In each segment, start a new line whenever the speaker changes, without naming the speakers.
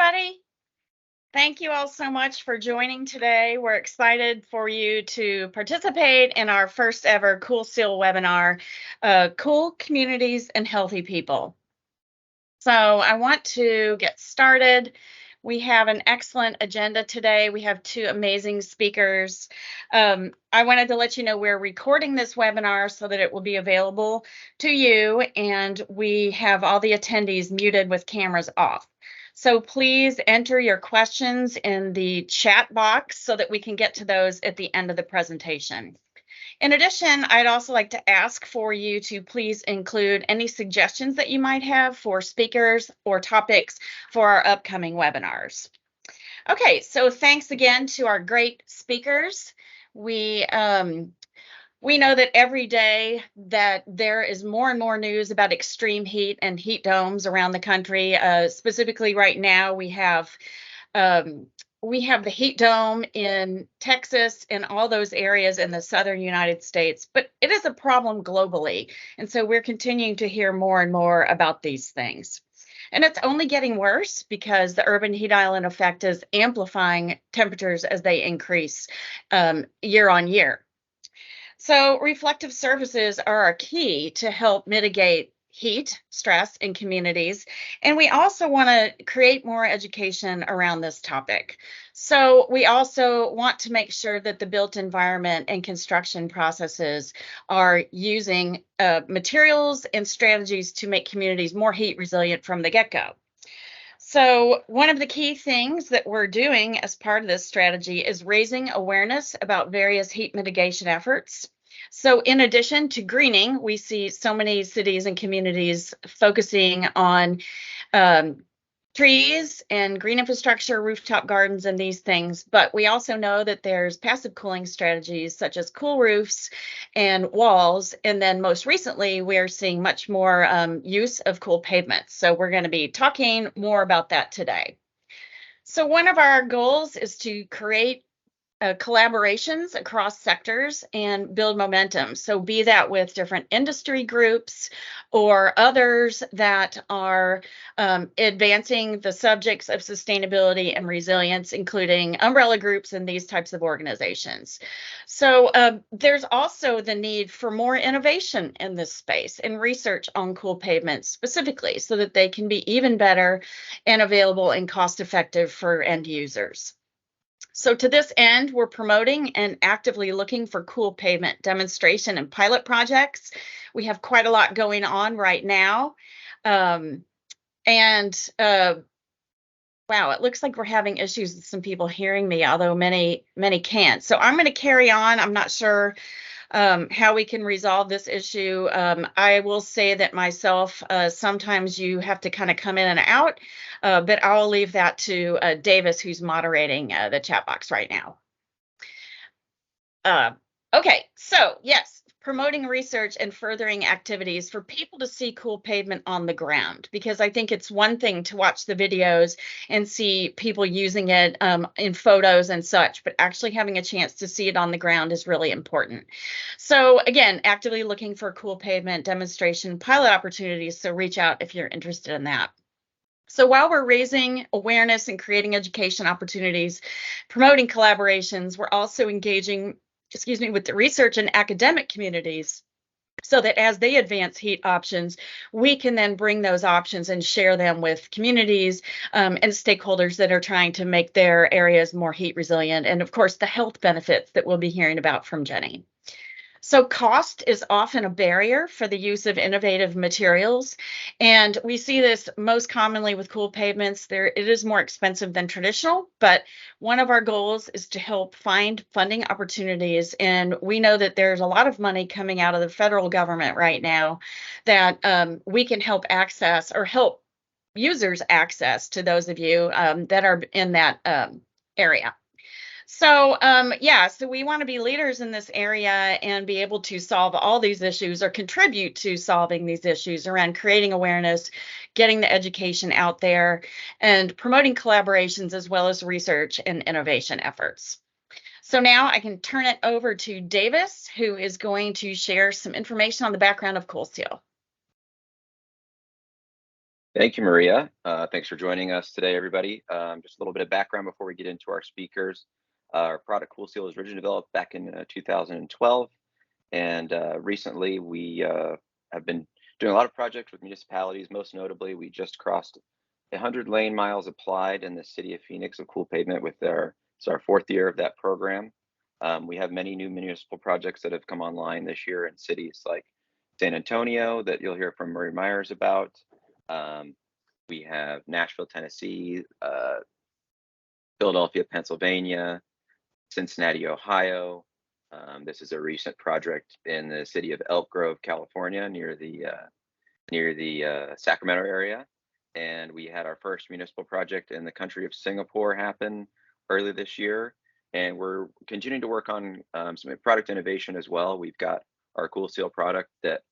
everybody. Thank you all so much for joining today. We're excited for you to participate in our first ever Cool Seal webinar, Cool Communities and Healthy People. So I want to get started. We have an excellent agenda today. We have two amazing speakers. I wanted to let you know we're recording this webinar so that it will be available to you, and we have all the attendees muted with cameras off. So please enter your questions in the chat box so that we can get to those at the end of the presentation. In addition, I'd also like to ask for you to please include any suggestions that you might have for speakers or topics for our upcoming webinars. Okay, so thanks again to our great speakers. We know that every day that there is more and more news about extreme heat and heat domes around the country. Specifically right now, we have the heat dome in Texas and all those areas in the southern United States, but it is a problem globally. And so we're continuing to hear more and more about these things. And it's only getting worse because the urban heat island effect is amplifying temperatures as they increase year on year. So reflective surfaces are a key to help mitigate heat stress in communities. And we also want to create more education around this topic. So we also want to make sure that the built environment and construction processes are using materials and strategies to make communities more heat resilient from the get-go. So one of the key things that we're doing as part of this strategy is raising awareness about various heat mitigation efforts. So in addition to greening, we see so many cities and communities focusing on trees and green infrastructure, rooftop gardens, and these things. But we also know that there's passive cooling strategies such as cool roofs and walls. And then most recently, we're seeing much more use of cool pavements. So we're going to be talking more about that today. So one of our goals is to create collaborations across sectors and build momentum. So be that with different industry groups or others that are advancing the subjects of sustainability and resilience, including umbrella groups and these types of organizations. So there's also the need for more innovation in this space and research on cool pavements specifically so that they can be even better and available and cost effective for end users. So to this end, we're promoting and actively looking for cool pavement demonstration and pilot projects. We have quite a lot going on right now. Wow, it looks like we're having issues with some people hearing me, although many can't. So I'm going to carry on. I'm not sure how we can resolve this issue. I will say that myself, sometimes you have to kind of come in and out, but I'll leave that to Davis, who's moderating the chat box right now. Okay, so yes, promoting research and furthering activities for people to see cool pavement on the ground, because I think it's one thing to watch the videos and see people using it in photos and such, but actually having a chance to see it on the ground is really important. So again, actively looking for cool pavement demonstration pilot opportunities, so reach out if you're interested in that. So while we're raising awareness and creating education opportunities, promoting collaborations, we're also engaging with the research and academic communities so that as they advance heat options, we can then bring those options and share them with communities and stakeholders that are trying to make their areas more heat resilient. And of course, the health benefits that we'll be hearing about from Jenny. So cost is often a barrier for the use of innovative materials. And we see this most commonly with cool pavements. It is more expensive than traditional, but one of our goals is to help find funding opportunities. And we know that there's a lot of money coming out of the federal government right now that we can help access or help users access to those of you that are in that area. So so we want to be leaders in this area and be able to solve all these issues or contribute to solving these issues around creating awareness, getting the education out there, and promoting collaborations as well as research and innovation efforts. So now I can turn it over to Davis, who is going to share some information on the background of Cool Seal.
Thank you, Maria. Thanks for joining us today, everybody. Just a little bit of background before we get into our speakers. Our product Cool Seal was originally developed back in 2012, and recently we have been doing a lot of projects with municipalities. Most notably, we just crossed 100 lane miles applied in the city of Phoenix of cool pavement with it's our fourth year of that program. We have many new municipal projects that have come online this year in cities like San Antonio that you'll hear from Murray Myers about. We have Nashville, Tennessee, Philadelphia, Pennsylvania, Cincinnati, Ohio. This is a recent project in the city of Elk Grove, California, near the Sacramento area. And we had our first municipal project in the country of Singapore happen early this year. And we're continuing to work on some product innovation as well. We've got our Cool Seal product that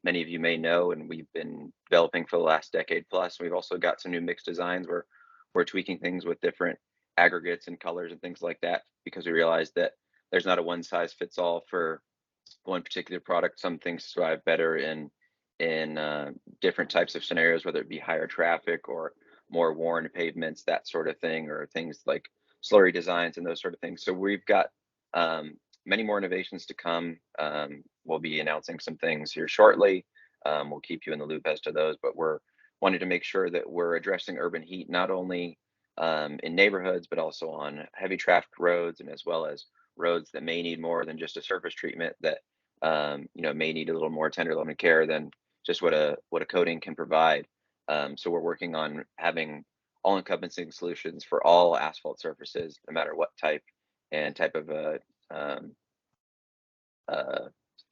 many of you may know, and we've been developing for the last decade plus. We've also got some new mix designs where we're tweaking things with different aggregates and colors and things like that, because we realized that there's not a one size fits all for one particular product. Some things thrive better in different types of scenarios, whether it be higher traffic or more worn pavements, that sort of thing, or things like slurry designs and those sort of things. So we've got many more innovations to come. We'll be announcing some things here shortly. We'll keep you in the loop as to those, but we're wanting to make sure that we're addressing urban heat, not only in neighborhoods, but also on heavy traffic roads, and as well as roads that may need more than just a surface treatment, that may need a little more tender loving care than just what a coating can provide. So we're working on having all-encompassing solutions for all asphalt surfaces, no matter what type of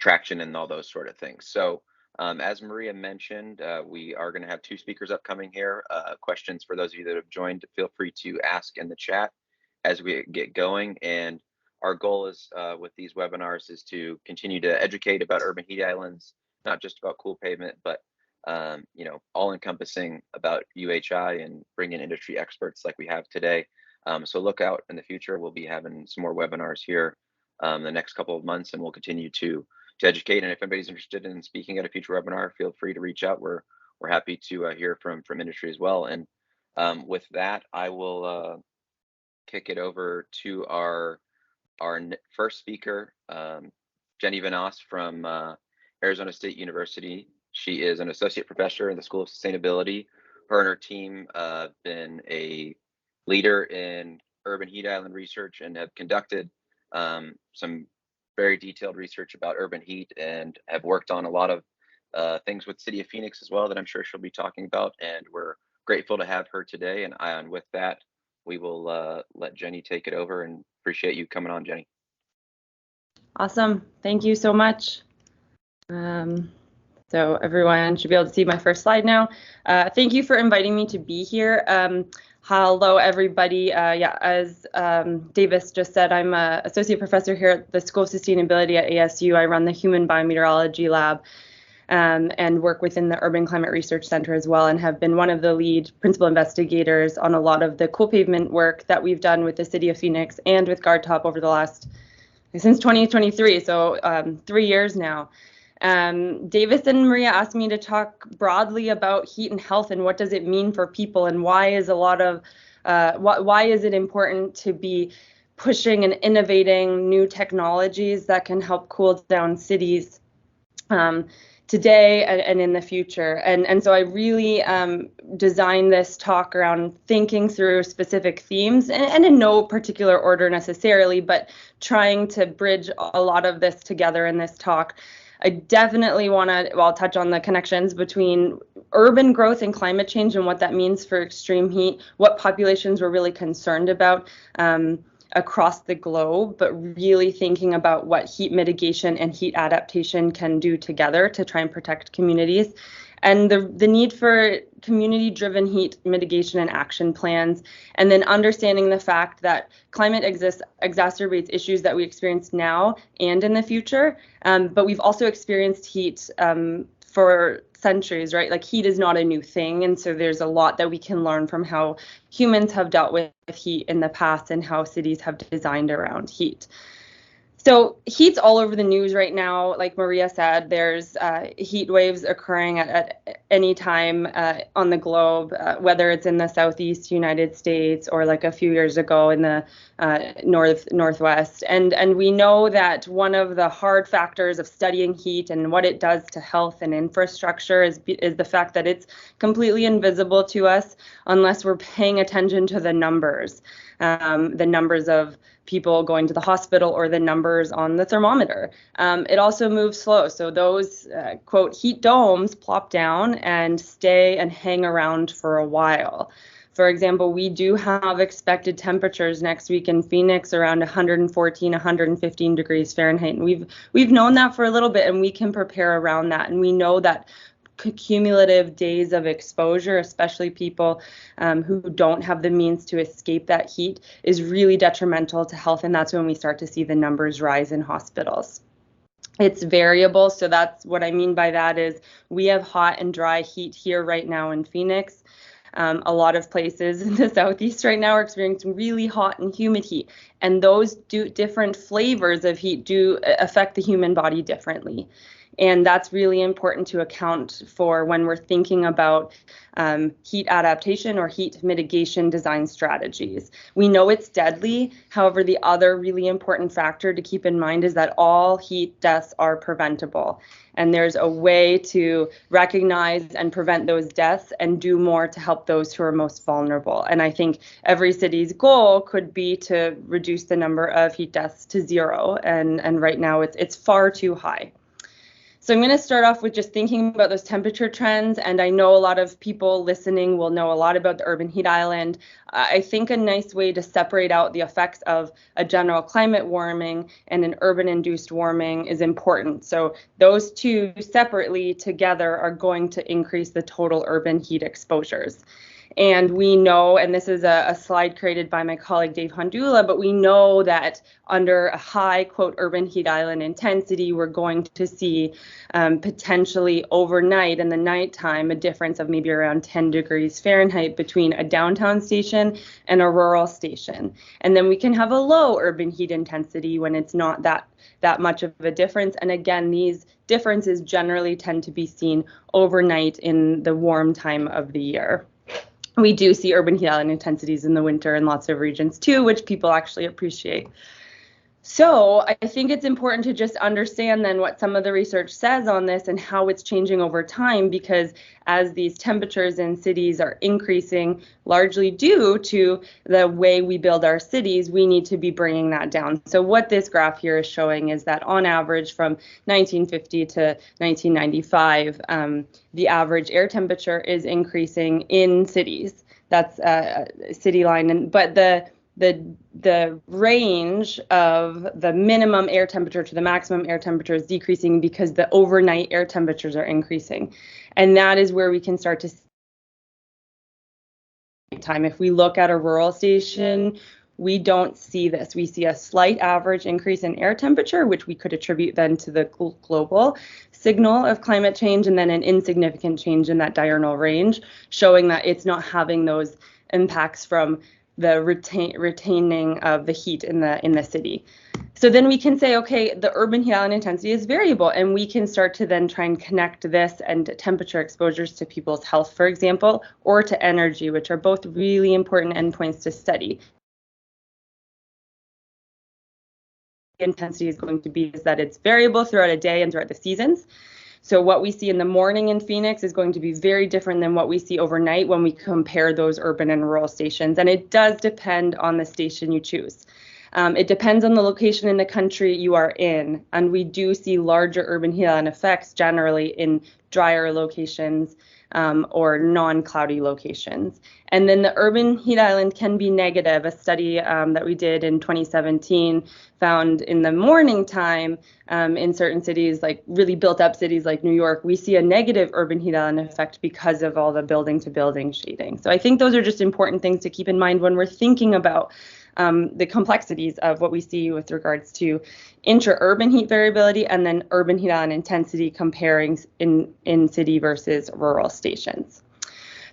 traction and all those sort of things. So as Maria mentioned, we are going to have two speakers upcoming here. Questions for those of you that have joined, feel free to ask in the chat as we get going. And our goal is with these webinars is to continue to educate about urban heat islands, not just about cool pavement, but all encompassing about UHI, and bring in industry experts like we have today. So look out in the future. We'll be having some more webinars here the next couple of months, and we'll continue to educate. And if anybody's interested in speaking at a future webinar, feel free to reach out. We're happy to hear from industry as well. And with that, I will kick it over to our first speaker, Jenny Vanasse from Arizona State University. She is an associate professor in the School of Sustainability. Her and her team have been a leader in urban heat island research and have conducted some very detailed research about urban heat, and have worked on a lot of things with City of Phoenix as well that I'm sure she'll be talking about. And we're grateful to have her today. And with that, we will let Jenny take it over, and appreciate you coming on, Jenny.
Awesome. Thank you so much. So everyone should be able to see my first slide now. Thank you for inviting me to be here. Hello, everybody. As Davis just said, I'm an associate professor here at the School of Sustainability at ASU. I run the Human Biometeorology Lab and work within the Urban Climate Research Center as well, and have been one of the lead principal investigators on a lot of the cool pavement work that we've done with the City of Phoenix and with GuardTop over the since 2023, so 3 years now. Davis and Maria asked me to talk broadly about heat and health, and what does it mean for people, and why is it important to be pushing and innovating new technologies that can help cool down cities today and in the future. And so I really designed this talk around thinking through specific themes, and in no particular order necessarily, but trying to bridge a lot of this together in this talk. I definitely want to, touch on the connections between urban growth and climate change, and what that means for extreme heat, what populations we're really concerned about across the globe, but really thinking about what heat mitigation and heat adaptation can do together to try and protect communities, and the need for community-driven heat mitigation and action plans, and then understanding the fact that climate exacerbates issues that we experience now and in the future, but we've also experienced heat for centuries, right? Like, heat is not a new thing, and so there's a lot that we can learn from how humans have dealt with heat in the past and how cities have designed around heat. So heat's all over the news right now. Like Maria said, there's heat waves occurring at any time on the globe, whether it's in the Southeast United States or like a few years ago in the Northwest. And we know that one of the hard factors of studying heat and what it does to health and infrastructure is the fact that it's completely invisible to us unless we're paying attention to the numbers of people going to the hospital or the numbers on the thermometer. It also moves slow. So those, quote, heat domes plop down and stay and hang around for a while. For example, we do have expected temperatures next week in Phoenix around 114, 115 degrees Fahrenheit. And we've known that for a little bit, and we can prepare around that. And we know that cumulative days of exposure, especially people who don't have the means to escape that heat, is really detrimental to health. And that's when we start to see the numbers rise in hospitals. It's variable. So that's what I mean by that is we have hot and dry heat here right now in Phoenix. A lot of places in the Southeast right now are experiencing really hot and humid heat. And those different flavors of heat do affect the human body differently. And that's really important to account for when we're thinking about heat adaptation or heat mitigation design strategies. We know it's deadly. However, the other really important factor to keep in mind is that all heat deaths are preventable. And there's a way to recognize and prevent those deaths and do more to help those who are most vulnerable. And I think every city's goal could be to reduce the number of heat deaths to zero. And right now it's far too high. So I'm going to start off with just thinking about those temperature trends. And I know a lot of people listening will know a lot about the urban heat island. I think a nice way to separate out the effects of a general climate warming and an urban induced warming is important. So those two separately together are going to increase the total urban heat exposures. And we know, and this is a slide created by my colleague Dave Hondula, but we know that under a high, quote, urban heat island intensity, we're going to see potentially overnight in the nighttime a difference of maybe around 10 degrees Fahrenheit between a downtown station and a rural station. And then we can have a low urban heat intensity when it's not that much of a difference. And again, these differences generally tend to be seen overnight in the warm time of the year. We do see urban heat island intensities in the winter in lots of regions too, which people actually appreciate. So I think it's important to just understand then what some of the research says on this and how it's changing over time, because as these temperatures in cities are increasing, largely due to the way we build our cities, we need to be bringing that down. So what this graph here is showing is that on average from 1950 to 1995, the average air temperature is increasing in cities. That's a city line, but the range of the minimum air temperature to the maximum air temperature is decreasing because the overnight air temperatures are increasing. And that is where we can start to see time. If we look at a rural station, we don't see this. We see a slight average increase in air temperature, which we could attribute then to the global signal of climate change, and then an insignificant change in that diurnal range, showing that it's not having those impacts from the retaining of the heat in the city. So then we can say, okay, the urban heat island intensity is variable, and we can start to then try and connect this and temperature exposures to people's health, for example, or to energy, which are both really important endpoints to study. Intensity is going to be is that it's variable throughout a day and throughout the seasons. So what we see in the morning in Phoenix is going to be very different than what we see overnight when we compare those urban and rural stations. And it does depend on the station you choose. It depends on the location in the country you are in. And we do see larger urban heat island effects generally in drier locations or non-cloudy locations. And then the urban heat island can be negative. A study that we did in 2017 found in the morning time in certain cities, like really built up cities like New York, we see a negative urban heat island effect because of all the building to building shading. So I think those are just important things to keep in mind when we're thinking about the complexities of what we see with regards to intra-urban heat variability and then urban heat island intensity comparing in city versus rural stations.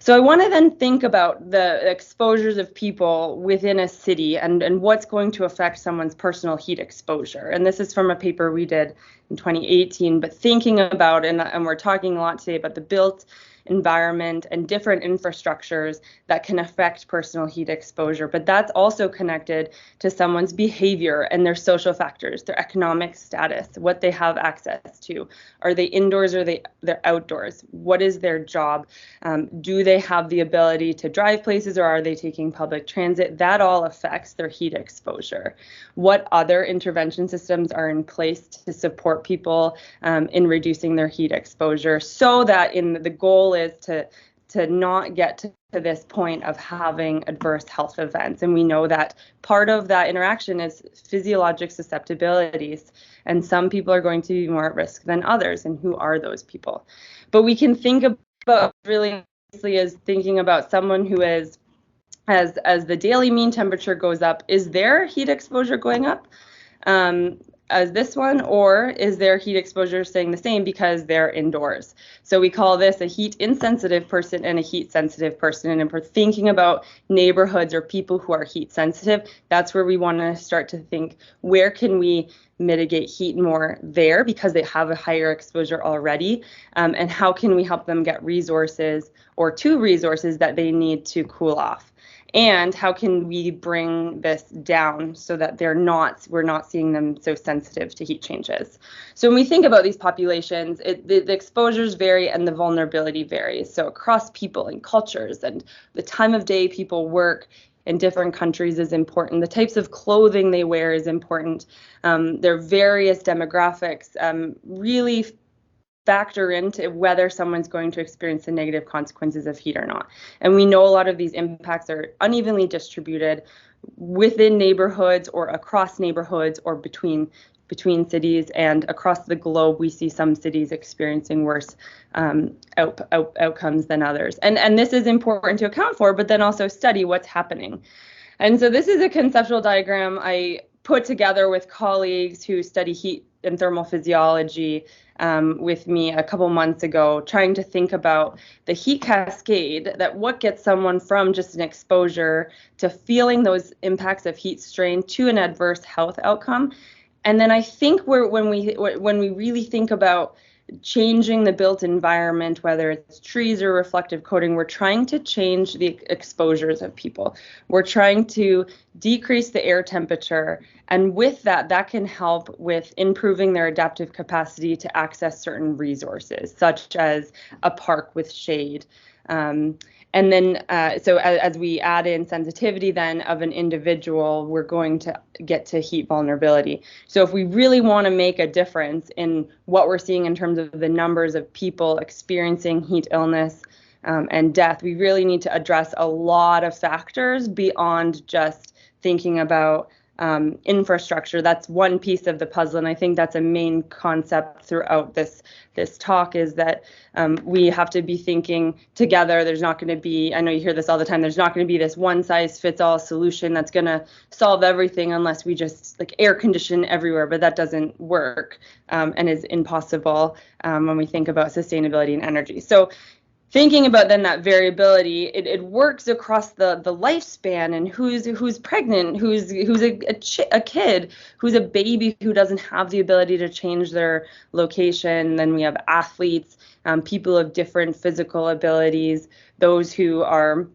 So I want to then think about the exposures of people within a city and what's going to affect someone's personal heat exposure. And this is from a paper we did in 2018, but thinking about, and we're talking a lot today about the built environment and different infrastructures that can affect personal heat exposure, but that's also connected to someone's behavior and their social factors, their economic status, what they have access to. Are they indoors or they're outdoors? What is their job? Do they have the ability to drive places, or are they taking public transit? That all affects their heat exposure. What other intervention systems are in place to support people in reducing their heat exposure, so that the goal is to not get to this point of having adverse health events. And we know that part of that interaction is physiologic susceptibilities, and some people are going to be more at risk than others. And who are those people? But we can think about really as thinking about someone who is, as the daily mean temperature goes up, is their heat exposure going up as this one, or is their heat exposure staying the same because they're indoors? So we call this a heat insensitive person and a heat sensitive person. And if we're thinking about neighborhoods or people who are heat sensitive, that's where we want to start to think, where can we mitigate heat more there because they have a higher exposure already, and how can we help them get resources or two resources that they need to cool off? And how can we bring this down so that we're not seeing them so sensitive to heat changes? So when we think about these populations, the exposures vary and the vulnerability varies. So across people and cultures, and the time of day people work in different countries is important. The types of clothing they wear is important. Their various demographics really factor into whether someone's going to experience the negative consequences of heat or not. And we know a lot of these impacts are unevenly distributed within neighborhoods or across neighborhoods or between cities, and across the globe we see some cities experiencing worse outcomes than others. And this is important to account for, but then also study what's happening. And so this is a conceptual diagram I put together with colleagues who study heat and thermal physiology with me a couple months ago, trying to think about the heat cascade, that what gets someone from just an exposure to feeling those impacts of heat strain to an adverse health outcome. And then I think when we really think about changing the built environment, whether it's trees or reflective coating, we're trying to change the exposures of people. We're trying to decrease the air temperature. And with that, that can help with improving their adaptive capacity to access certain resources, such as a park with shade. And then, so as we add in sensitivity then of an individual, we're going to get to heat vulnerability. So if we really want to make a difference in what we're seeing in terms of the numbers of people experiencing heat illness and death, we really need to address a lot of factors beyond just thinking about infrastructure. That's one piece of the puzzle, and I think that's a main concept throughout this talk, is that we have to be thinking together. There's not going to be, I know you hear this all the time, there's not going to be this one size fits all solution that's going to solve everything unless we just like air condition everywhere, but that doesn't work and is impossible when we think about sustainability and energy. So thinking about then that variability, it works across the lifespan, and who's pregnant, who's a kid, who's a baby who doesn't have the ability to change their location. Then we have athletes, people of different physical abilities, those who are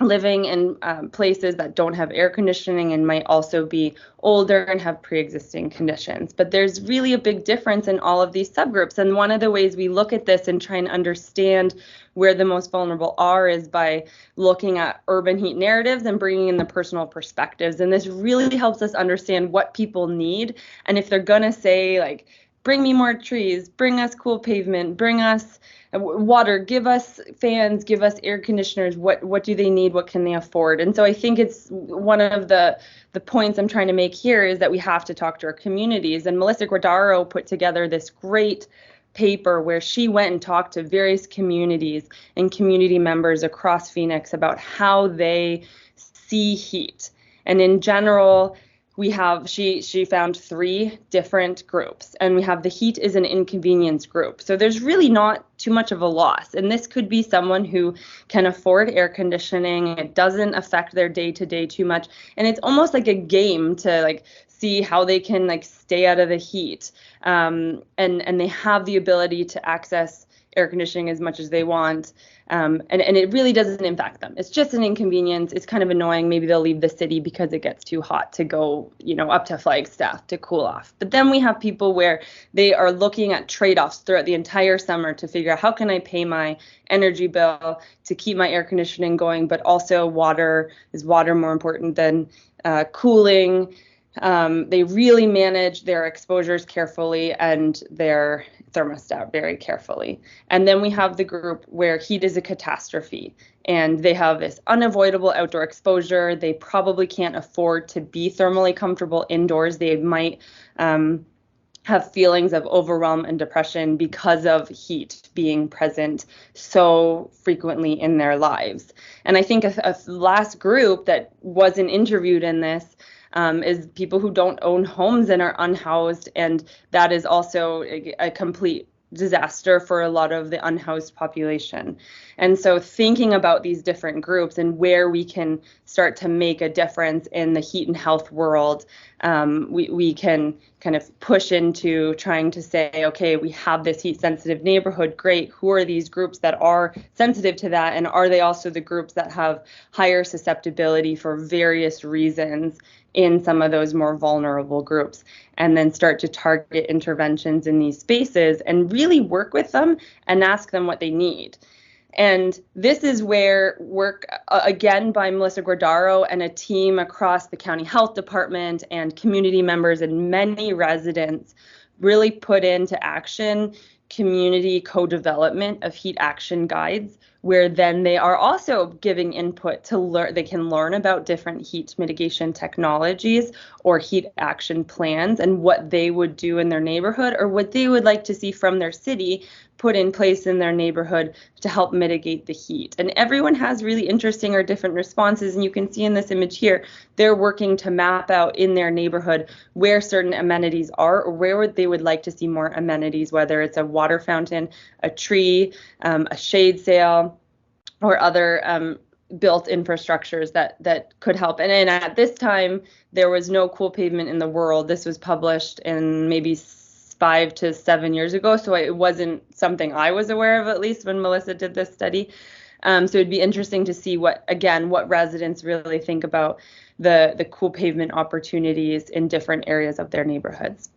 living in places that don't have air conditioning and might also be older and have pre-existing conditions. But there's really a big difference in all of these subgroups. And one of the ways we look at this and try and understand where the most vulnerable are is by looking at urban heat narratives and bringing in the personal perspectives. And this really helps us understand what people need. And if they're going to say, like, bring me more trees, bring us cool pavement, bring us water, give us fans, give us air conditioners, what do they need, what can they afford? And so I think it's one of the points I'm trying to make here is that we have to talk to our communities. And Melissa Guardaro put together this great paper where she went and talked to various communities and community members across Phoenix about how they see heat. And in general, she found 3 different groups, and we have the heat is an inconvenience group. So there's really not too much of a loss. And this could be someone who can afford air conditioning. It doesn't affect their day-to-day too much. And it's almost like a game to like see how they can like stay out of the heat. And they have the ability to access air conditioning as much as they want. And it really doesn't impact them. It's just an inconvenience. It's kind of annoying. Maybe they'll leave the city because it gets too hot to go, up to Flagstaff to cool off. But then we have people where they are looking at trade-offs throughout the entire summer to figure out how can I pay my energy bill to keep my air conditioning going, but also is water more important than cooling? They really manage their exposures carefully and their thermostat very carefully. And then we have the group where heat is a catastrophe and they have this unavoidable outdoor exposure. They probably can't afford to be thermally comfortable indoors. They might have feelings of overwhelm and depression because of heat being present so frequently in their lives. And I think a last group that wasn't interviewed in this is people who don't own homes and are unhoused, and that is also a complete disaster for a lot of the unhoused population. And so thinking about these different groups and where we can start to make a difference in the heat and health world, we can kind of push into trying to say, okay, we have this heat sensitive neighborhood, great. Who are these groups that are sensitive to that? And are they also the groups that have higher susceptibility for various reasons in some of those more vulnerable groups? And then start to target interventions in these spaces and really work with them and ask them what they need. And this is where work, again, by Melissa Guardaro and a team across the county health department and community members and many residents really put into action community co-development of heat action guides, where then they are also giving input to learn. They can learn about different heat mitigation technologies or heat action plans and what they would do in their neighborhood or what they would like to see from their city put in place in their neighborhood to help mitigate the heat. And everyone has really interesting or different responses. And you can see in this image here, they're working to map out in their neighborhood where certain amenities are or where they would like to see more amenities, whether it's a water fountain, a tree, a shade sail, or other built infrastructures that could help. And at this time, there was no cool pavement in the world. This was published in maybe 5 to 7 years ago, so it wasn't something I was aware of, at least when Melissa did this study. So it'd be interesting to see what residents really think about the cool pavement opportunities in different areas of their neighborhoods.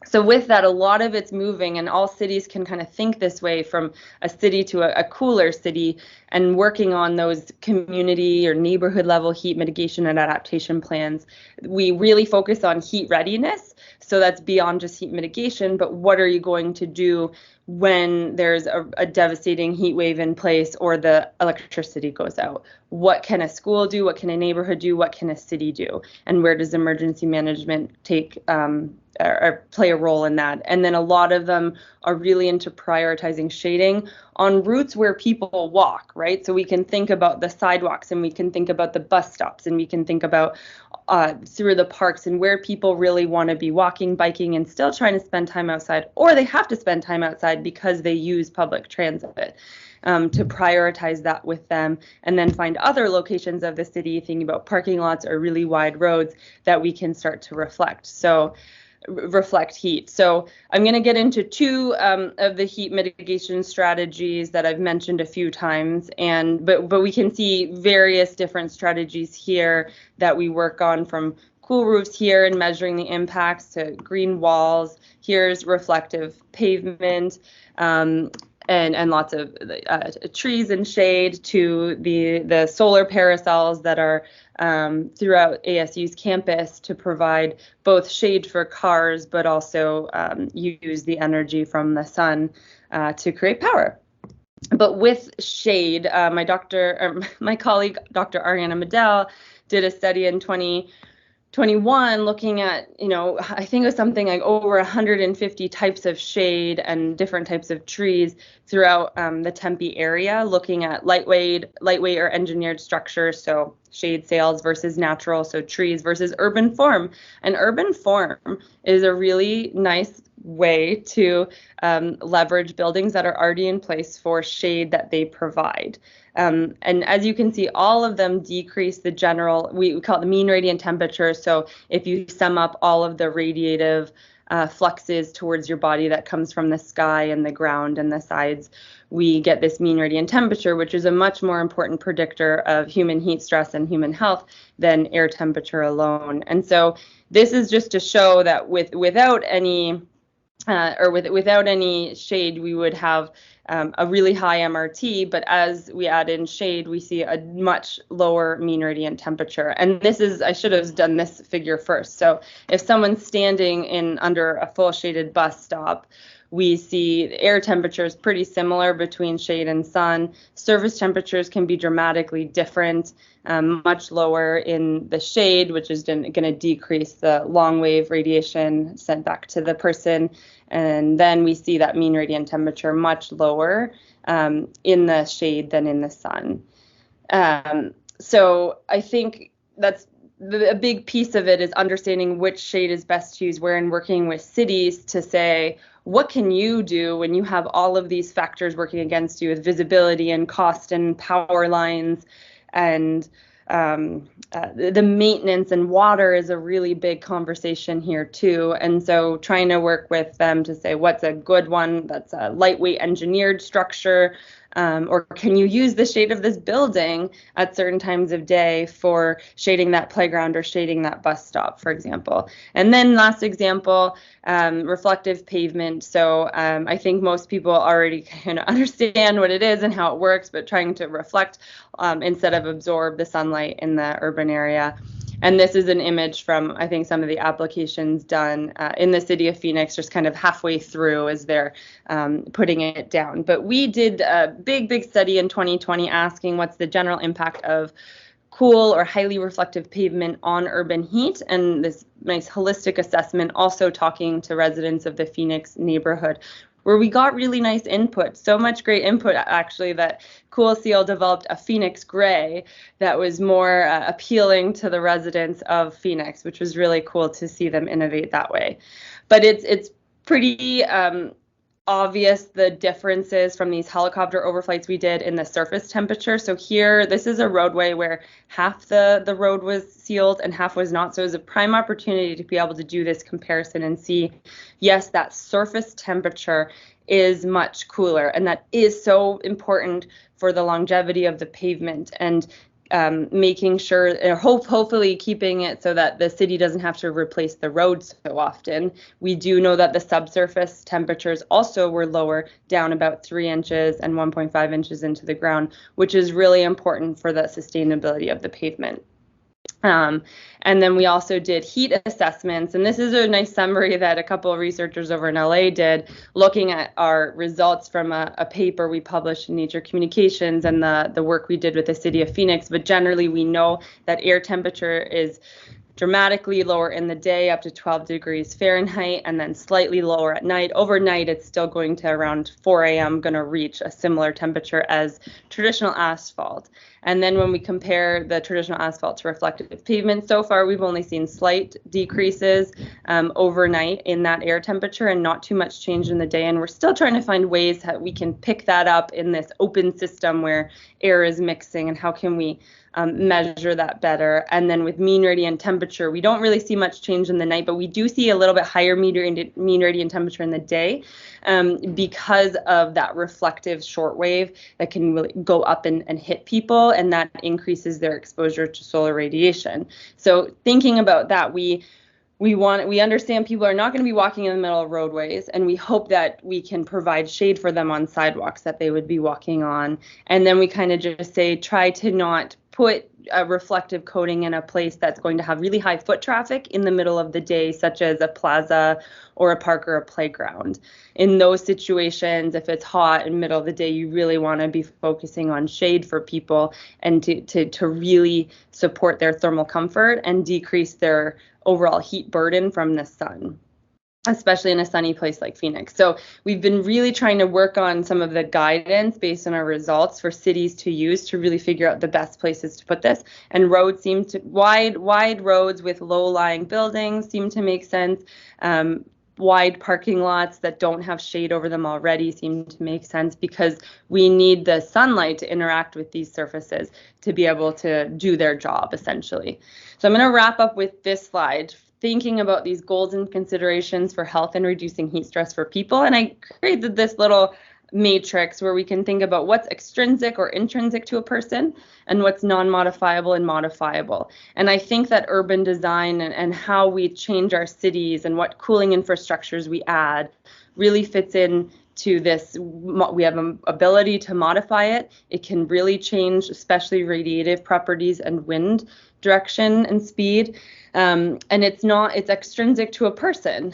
So with that, a lot of it's moving, and all cities can kind of think this way, from a city to a cooler city, and working on those community or neighborhood level heat mitigation and adaptation plans. We really focus on heat readiness. So that's beyond just heat mitigation, but what are you going to do when there's a devastating heat wave in place or the electricity goes out? What can a school do? What can a neighborhood do? What can a city do? And where does emergency management take or play a role in that? And then a lot of them are really into prioritizing shading on routes where people walk, right? So we can think about the sidewalks, and we can think about the bus stops, and we can think about through the parks and where people really want to be walking, biking, and still trying to spend time outside, or they have to spend time outside because they use public transit. To prioritize that with them, and then find other locations of the city, thinking about parking lots or really wide roads that we can start to reflect heat. So I'm going to get into 2 of the heat mitigation strategies that I've mentioned a few times, but we can see various different strategies here that we work on, from cool roofs here and measuring the impacts to green walls. Here's reflective pavement. And lots of trees and shade, to the solar parasols that are throughout ASU's campus to provide both shade for cars, but also use the energy from the sun to create power. But with shade, my colleague, Dr. Ariana Medell, did a study in 2021 looking at, I think it was something like over 150 types of shade and different types of trees throughout the Tempe area, looking at lightweight or engineered structures, so shade sails versus natural, so trees versus urban form. And urban form is a really nice way to leverage buildings that are already in place for shade that they provide. And as you can see, all of them decrease the general, we call it the mean radiant temperature. So if you sum up all of the radiative fluxes towards your body that comes from the sky and the ground and the sides, we get this mean radiant temperature, which is a much more important predictor of human heat stress and human health than air temperature alone. And so this is just to show that without any shade, we would have a really high MRT, but as we add in shade, we see a much lower mean radiant temperature. And this is, I should have done this figure first. So if someone's standing in under a full shaded bus stop, we see air temperatures pretty similar between shade and sun. Surface temperatures can be dramatically different, much lower in the shade, which is going to decrease the long wave radiation sent back to the person. And then we see that mean radiant temperature much lower in the shade than in the sun. So I think that's a big piece of it, is understanding which shade is best to use where, and working with cities to say, what can you do when you have all of these factors working against you with visibility and cost and power lines, and the maintenance and water is a really big conversation here too. And so trying to work with them to say, what's a good one that's a lightweight engineered structure, or can you use the shade of this building at certain times of day for shading that playground or shading that bus stop, for example. And then last example, reflective pavement. So I think most people already kind of understand what it is and how it works, but trying to reflect instead of absorb the sunlight in the urban area. And this is an image from, I think, some of the applications done in the city of Phoenix, just kind of halfway through as they're putting it down. But we did a big study in 2020 asking what's the general impact of cool or highly reflective pavement on urban heat, and this nice holistic assessment also talking to residents of the Phoenix neighborhood, where we got really nice input, so much great input actually that Cool Seal developed a Phoenix Gray that was more appealing to the residents of Phoenix, which was really cool to see them innovate that way. But it's pretty obvious the differences from these helicopter overflights we did in the surface temperature. So here, this is a roadway where half the road was sealed and half was not. So it was a prime opportunity to be able to do this comparison and see, yes, that surface temperature is much cooler, and that is so important for the longevity of the pavement, and making sure, or hopefully keeping it so that the city doesn't have to replace the roads so often. We do know that the subsurface temperatures also were lower, down about 3 inches and 1.5 inches into the ground, which is really important for the sustainability of the pavement. And then we also did heat assessments, and this is a nice summary that a couple of researchers over in LA did, looking at our results from a paper we published in Nature Communications and the work we did with the city of Phoenix. But generally, we know that air temperature is dramatically lower in the day, up to 12 degrees Fahrenheit, and then slightly lower at night. Overnight, it's still going to around 4 a.m., going to reach a similar temperature as traditional asphalt. And then when we compare the traditional asphalt to reflective pavement, so far we've only seen slight decreases overnight in that air temperature and not too much change in the day. And we're still trying to find ways that we can pick that up in this open system where air is mixing, and how can we measure that better. And then with mean radiant temperature, we don't really see much change in the night, but we do see a little bit higher mean radiant temperature in the day because of that reflective shortwave that can really go up and hit people, and that increases their exposure to solar radiation. So thinking about that, we understand people are not going to be walking in the middle of roadways, and we hope that we can provide shade for them on sidewalks that they would be walking on. And then we kind of just say, try to not put a reflective coating in a place that's going to have really high foot traffic in the middle of the day, such as a plaza or a park or a playground. In those situations, if it's hot in the middle of the day, you really want to be focusing on shade for people, and to really support their thermal comfort and decrease their overall heat burden from the sun. especially in a sunny place like Phoenix. So we've been really trying to work on some of the guidance based on our results for cities to use to really figure out the best places to put this. And roads seem to, wide roads with low-lying buildings seem to make sense. Wide parking lots that don't have shade over them already seem to make sense, because we need the sunlight to interact with these surfaces to be able to do their job, essentially. So I'm going to wrap up with this slide, thinking about these goals and considerations for health and reducing heat stress for people. And I created this little matrix where we can think about what's extrinsic or intrinsic to a person and what's non-modifiable and modifiable. And I think that urban design and how we change our cities and what cooling infrastructures we add really fits in to this. We have an ability to modify it. It can really change, especially radiative properties and wind direction and speed. And it's extrinsic to a person.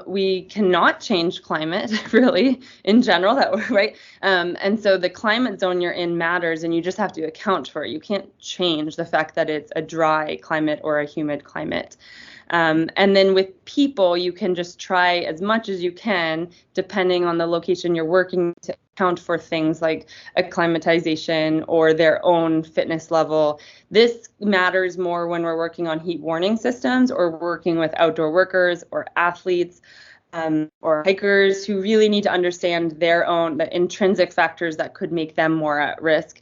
We cannot change climate, really, in general, right? And so the climate zone you're in matters, and you just have to account for it. You can't change the fact that it's a dry climate or a humid climate. And then with people, you can just try as much as you can, depending on the location you're working, to account for things like acclimatization or their own fitness level. This matters more when we're working on heat warning systems or working with outdoor workers or athletes or hikers who really need to understand the intrinsic factors that could make them more at risk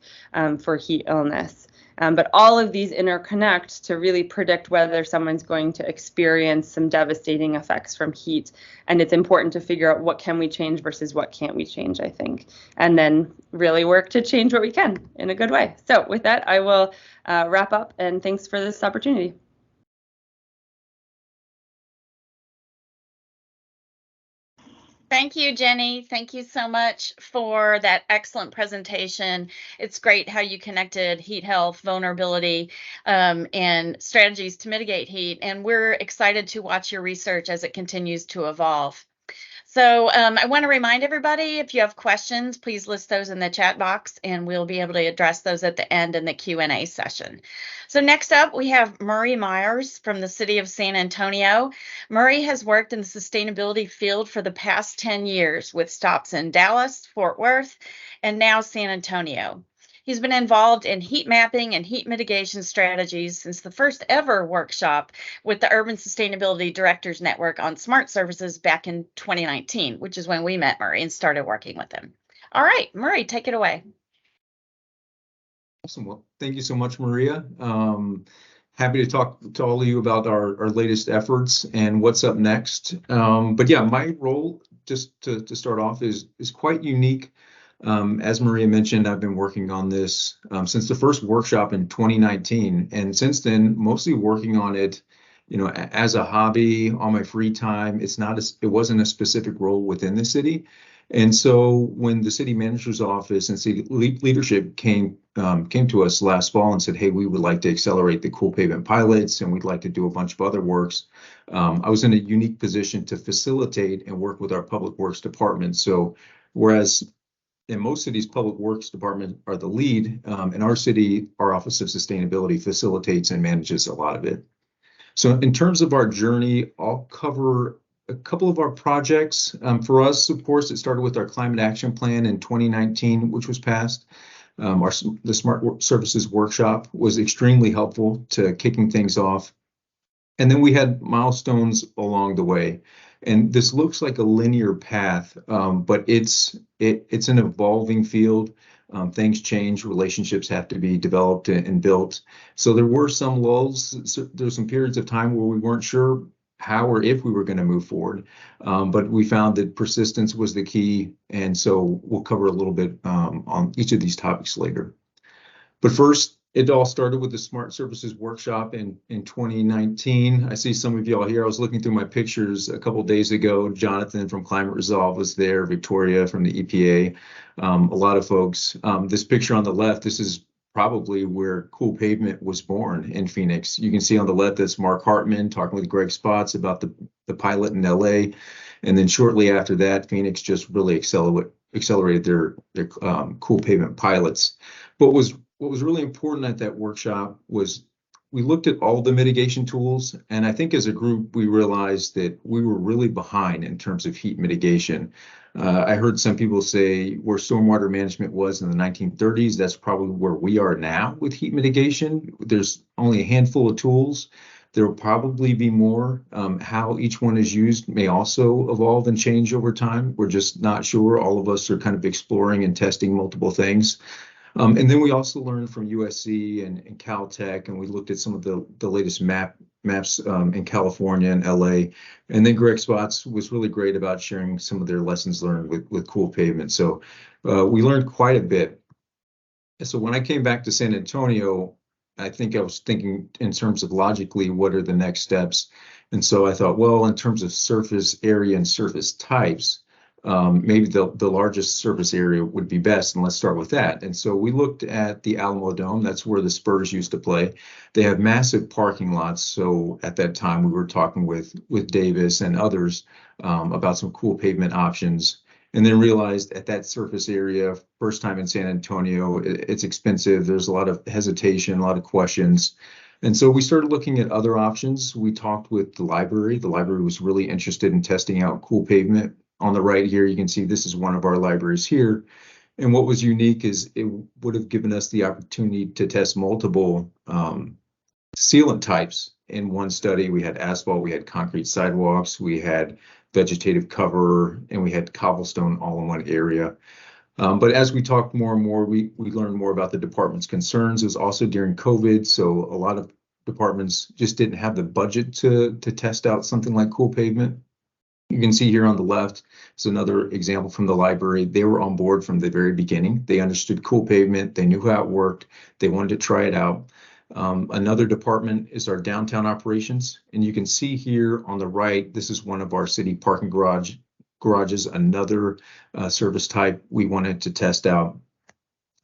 for heat illness. But all of these interconnect to really predict whether someone's going to experience some devastating effects from heat. And it's important to figure out what can we change versus what can't we change, I think, and then really work to change what we can in a good way. So with that, I will wrap up, and thanks for this opportunity.
Thank you, Jenny. Thank you so much for that excellent presentation. It's great how you connected heat health, vulnerability, and strategies to mitigate heat. And we're excited to watch your research as it continues to evolve. So I want to remind everybody, if you have questions, please list those in the chat box, and we'll be able to address those at the end in the Q&A session. So next up, we have Murray Myers from the city of San Antonio. Murray has worked in the sustainability field for the past 10 years with stops in Dallas, Fort Worth, and now San Antonio. He's been involved in heat mapping and heat mitigation strategies since the first ever workshop with the Urban Sustainability Directors Network on smart services back in 2019, which is when we met Murray and started working with him. All right, Murray, take it away.
Awesome. Well, thank you so much, Maria. Happy to talk to all of you about our latest efforts and what's up next. But yeah, my role, just to start off, is quite unique. As Maria mentioned, I've been working on this since the first workshop in 2019, and since then, mostly working on it, as a hobby on my free time. It wasn't a specific role within the city, and so when the city manager's office and city leadership came to us last fall and said, "Hey, we would like to accelerate the cool pavement pilots, and we'd like to do a bunch of other works," I was in a unique position to facilitate and work with our public works department. So, whereas in most cities, public works department are the lead. In our city, our Office of Sustainability facilitates and manages a lot of it. So in terms of our journey, I'll cover a couple of our projects. For us, of course, it started with our Climate Action Plan in 2019, which was passed. The Smart Services Workshop was extremely helpful to kicking things off. And then we had milestones along the way. And this looks like a linear path, but it's an evolving field. Things change, relationships have to be developed and built. So there were some lulls. So there's some periods of time where we weren't sure how or if we were going to move forward, but we found that persistence was the key. And so we'll cover a little bit on each of these topics later. But first, it all started with the Smart Services Workshop in 2019. I see some of y'all here. I was looking through my pictures a couple of days ago. Jonathan from Climate Resolve was there, Victoria from the EPA, a lot of folks. This picture on the left, this is probably where Cool Pavement was born in Phoenix. You can see on the left, that's Mark Hartman talking with Greg Spots about the pilot in LA. And then shortly after that, Phoenix just really accelerated their Cool Pavement pilots. But what was really important at that workshop was we looked at all the mitigation tools, and I think as a group, we realized that we were really behind in terms of heat mitigation. I heard some people say where stormwater management was in the 1930s, that's probably where we are now with heat mitigation. There's only a handful of tools. There will probably be more. How each one is used may also evolve and change over time. We're just not sure. All of us are kind of exploring and testing multiple things. And then we also learned from USC and Caltech, and we looked at some of the latest maps in California and LA. And then Greg Spots was really great about sharing some of their lessons learned with Cool Pavement. So we learned quite a bit. So when I came back to San Antonio, I think I was thinking in terms of logically, what are the next steps? And so I thought, well, in terms of surface area and surface types, maybe the largest surface area would be best, and let's start with that. And so we looked at the Alamo Dome. That's where the Spurs used to play. They have massive parking lots. So at that time, we were talking with Davis and others about some cool pavement options, and then realized at that surface area, first time in San Antonio, it's expensive. There's a lot of hesitation, a lot of questions. And so we started looking at other options. We talked with the library. The library was really interested in testing out cool pavement. On the right here, you can see this is one of our libraries here. And what was unique is it would have given us the opportunity to test multiple sealant types in one study. We had asphalt, we had concrete sidewalks, we had vegetative cover, and we had cobblestone all in one area. But as we talked more and more, we learned more about the department's concerns. It was also during COVID, so a lot of departments just didn't have the budget to test out something like cool pavement. You can see here on the left is another example from the library. They were on board from the very beginning. They understood cool pavement. They knew how it worked. They wanted to try it out. Another department is our downtown operations. And you can see here on the right, this is one of our city parking garages, another service type we wanted to test out.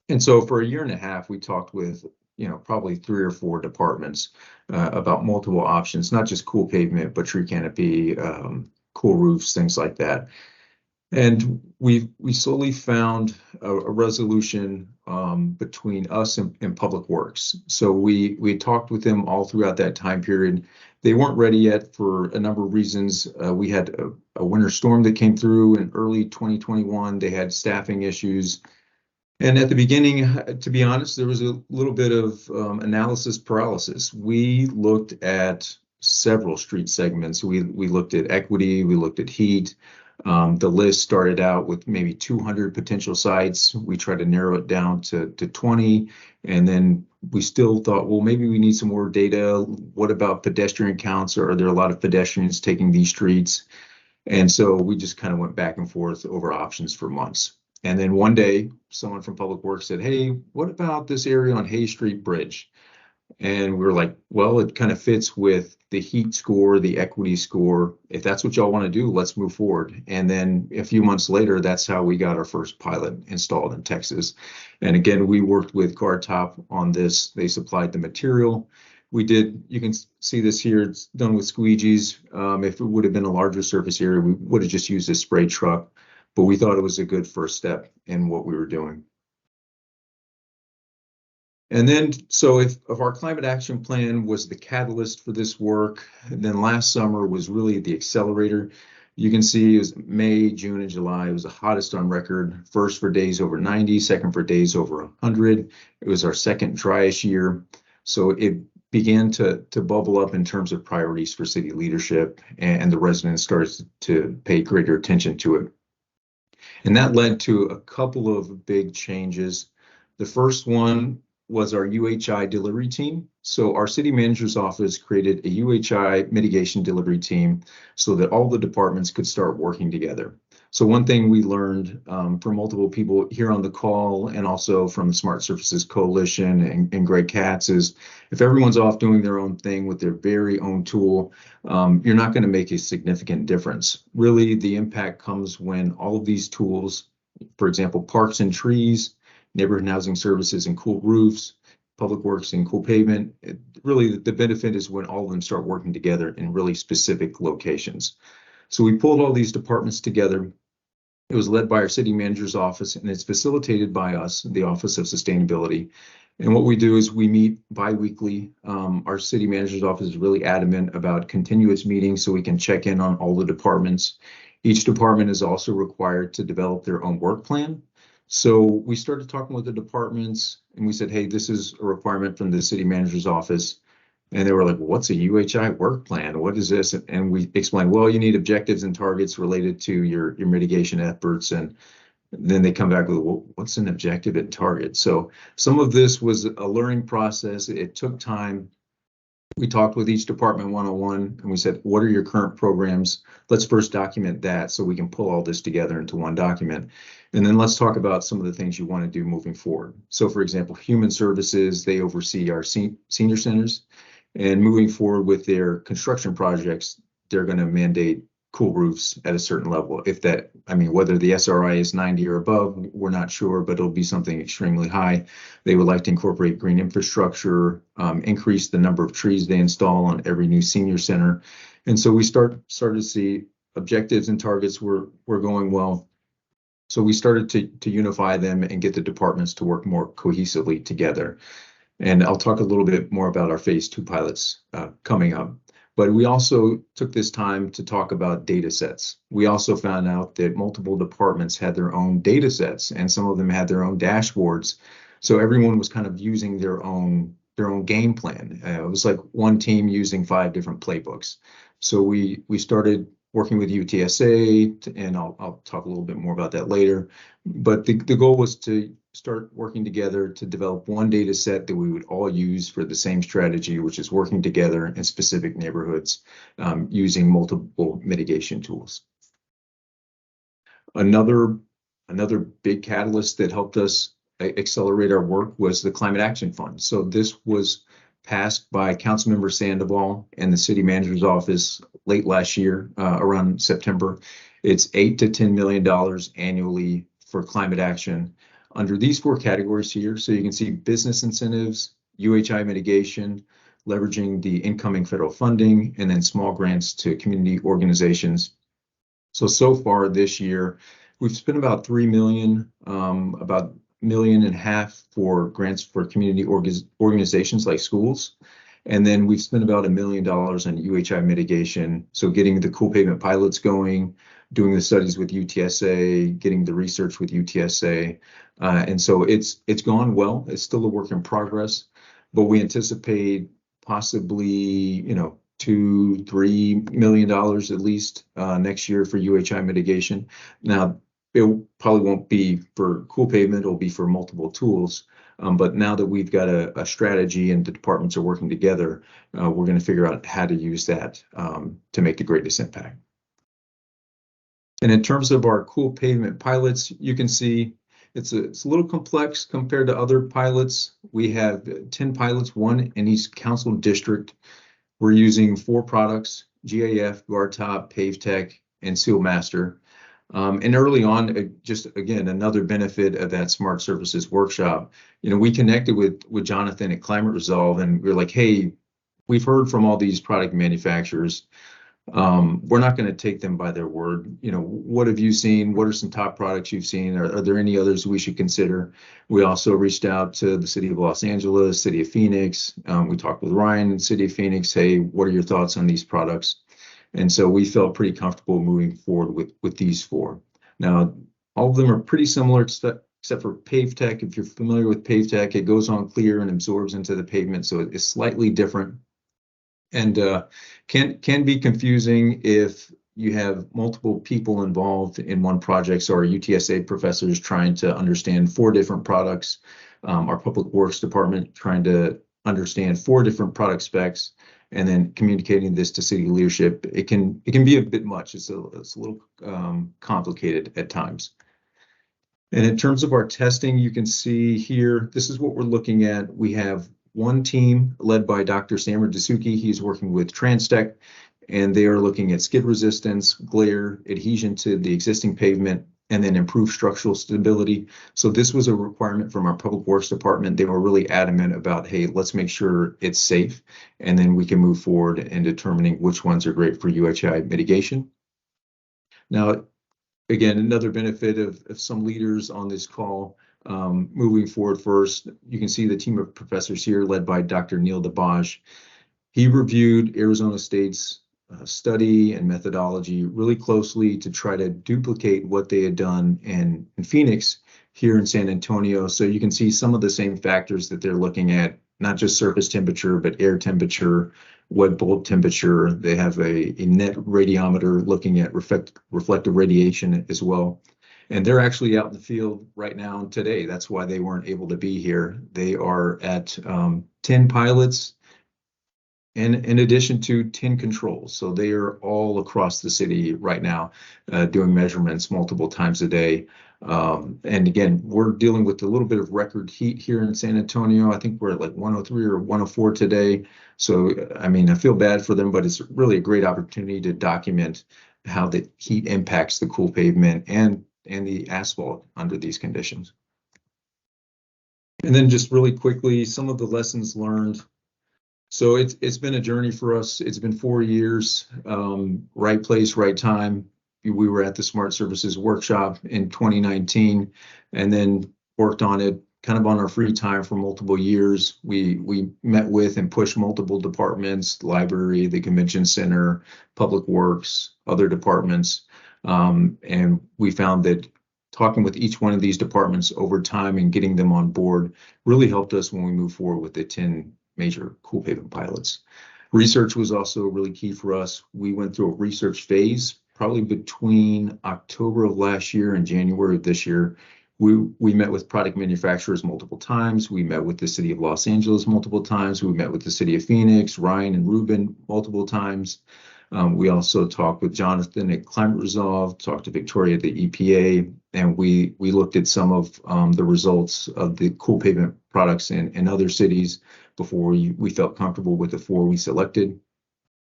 And so for a year and a half, we talked with probably 3 or 4 departments about multiple options, not just cool pavement, but tree canopy, cool roofs, things like that. And we slowly found a resolution between us and Public Works. So we talked with them all throughout that time period. They weren't ready yet for a number of reasons. We had a winter storm that came through in early 2021. They had staffing issues. And at the beginning, to be honest, there was a little bit of analysis paralysis. We looked at several street segments. We looked at equity, we looked at heat. The list started out with maybe 200 potential sites. We tried to narrow it down to 20, and then we still thought, well, maybe we need some more data. What about pedestrian counts? Or are there a lot of pedestrians taking these streets? And so we just kind of went back and forth over options for months. And then one day, someone from Public Works said, hey, what about this area on Hayes Street Bridge? And we were like, well, it kind of fits with the heat score, the equity score. If that's what y'all want to do, let's move forward. And then a few months later, that's how we got our first pilot installed in Texas. And again, we worked with Guardtop on this. They supplied the material. We did, you can see this here, it's done with squeegees. If it would have been a larger surface area, we would have just used a spray truck. But we thought it was a good first step in what we were doing. And then, so if our climate action plan was the catalyst for this work, then last summer was really the accelerator. You can see it was May, June, and July. It was the hottest on record. First for days over 90, second for days over 100. It was our second driest year. So it began to bubble up in terms of priorities for city leadership, and the residents started to pay greater attention to it. And that led to a couple of big changes. The first one was our UHI delivery team. So our city manager's office created a UHI mitigation delivery team so that all the departments could start working together. So one thing we learned from multiple people here on the call, and also from the Smart Surfaces Coalition and Greg Katz, is if everyone's off doing their own thing with their very own tool, you're not going to make a significant difference. Really, the impact comes when all of these tools, for example, parks and trees, neighborhood housing services and cool roofs, Public Works and cool pavement, really the benefit is when all of them start working together in really specific locations. So we pulled all these departments together. It was led by our city manager's office, and it's facilitated by us, the Office of Sustainability. And what we do is we meet bi-weekly. Our city manager's office is really adamant about continuous meetings so we can check in on all the departments. Each department is also required to develop their own work plan. So we started talking with the departments and we said, hey, this is a requirement from the city manager's office. And they were like, well, what's a UHI work plan? What is this? And we explained, well, you need objectives and targets related to your mitigation efforts. And then they come back with, well, what's an objective and target? So some of this was a learning process. It took time. We talked with each department one-on-one and we said, what are your current programs? Let's first document that so we can pull all this together into one document. And then let's talk about some of the things you want to do moving forward. So for example, human services, they oversee our senior centers. And moving forward with their construction projects, they're going to mandate cool roofs at a certain level. If that, I mean, whether the SRI is 90 or above, we're not sure, but it'll be something extremely high. They would like to incorporate green infrastructure, increase the number of trees they install on every new senior center. And so we started to see objectives and targets were going well. So we started to unify them and get the departments to work more cohesively together. And I'll talk a little bit more about our phase 2 pilots coming up. But we also took this time to talk about data sets. We also found out that multiple departments had their own data sets and some of them had their own dashboards. So everyone was kind of using their own game plan. It was like one team using 5 different playbooks. So we started working with UTSA, and I'll talk a little bit more about that later. But the goal was to start working together to develop one data set that we would all use for the same strategy, which is working together in specific neighborhoods using multiple mitigation tools. Another big catalyst that helped us accelerate our work was the Climate Action Fund. So this was passed by Councilmember Sandoval and the city manager's office late last year, around September. It's $8 to $10 million annually for climate action under these 4 categories here. So you can see business incentives, UHI mitigation, leveraging the incoming federal funding, and then small grants to community organizations. So far this year, we've spent about $3 million, about $1.5 million for grants for community organizations like schools. And then we've spent about $1 million on UHI mitigation. So getting the cool pavement pilots going, doing the studies with UTSA, getting the research with UTSA. And so it's gone well. It's still a work in progress, but we anticipate possibly, $2-3 million at least next year for UHI mitigation. Now, it probably won't be for cool pavement, it'll be for multiple tools. But now that we've got a strategy and the departments are working together, we're going to figure out how to use that to make the greatest impact. And in terms of our cool pavement pilots, you can see it's a little complex compared to other pilots. We have 10 pilots, 1 in each council district. We're using 4 products: GAF, GuardTop, PaveTech, and SealMaster. And early on, just again, another benefit of that Smart Services workshop, we connected with Jonathan at Climate Resolve, and we were like, hey, we've heard from all these product manufacturers. We're not going to take them by their word. What have you seen? What are some top products you've seen? Are there any others we should consider? We also reached out to the city of Los Angeles, city of Phoenix. We talked with Ryan in city of Phoenix. Hey, what are your thoughts on these products? And so we felt pretty comfortable moving forward with these 4. Now, all of them are pretty similar except for PaveTech. If you're familiar with PaveTech, it goes on clear and absorbs into the pavement, so it's slightly different. And can be confusing if you have multiple people involved in one project. So our UTSA professors trying to understand 4 different products, our public works department trying to understand 4 different product specs, and then communicating this to city leadership. It can be a bit much. It's a little complicated at times. And in terms of our testing, you can see here, this is what we're looking at. We have 1 team led by Dr. Samer Dasuki. He's working with Transtech, and they are looking at skid resistance, glare, adhesion to the existing pavement, and then improve structural stability. So this was a requirement from our public works department. They were really adamant about, hey, let's make sure it's safe, and then we can move forward in determining which ones are great for UHI mitigation. Now, again, another benefit of some leaders on this call. Moving forward first, you can see the team of professors here led by Dr. Neil DeBaj. He reviewed Arizona State's study and methodology really closely to try to duplicate what they had done in Phoenix here in San Antonio. So you can see some of the same factors that they're looking at, not just surface temperature, but air temperature, wet bulb temperature. They have a net radiometer looking at reflective radiation as well. And they're actually out in the field right now today. That's why they weren't able to be here. They are at 10 pilots in addition to 10 controls. So they are all across the city right now doing measurements multiple times a day. And again, we're dealing with a little bit of record heat here in San Antonio. I think we're at like 103 or 104 today. So, I mean, I feel bad for them, but it's really a great opportunity to document how the heat impacts the cool pavement and the asphalt under these conditions. And then just really quickly, some of the lessons learned. So it's been a journey for us. It's been 4 years, right place, right time. We were at the Smart Services Workshop in 2019 and then worked on it kind of on our free time for multiple years. We met with and pushed multiple departments, the library, the convention center, public works, other departments. And we found that talking with each one of these departments over time and getting them on board really helped us when we moved forward with the 10 major cool pavement pilots. Research was also really key for us. We went through a research phase probably between October of last year and January of this year. We met with product manufacturers multiple times. We met with the city of Los Angeles multiple times. We met with the city of Phoenix, Ryan and Ruben multiple times. We also talked with Jonathan at Climate Resolve, talked to Victoria at the EPA, and we looked at some of the results of the cool pavement products in other cities before we felt comfortable with the 4 we selected.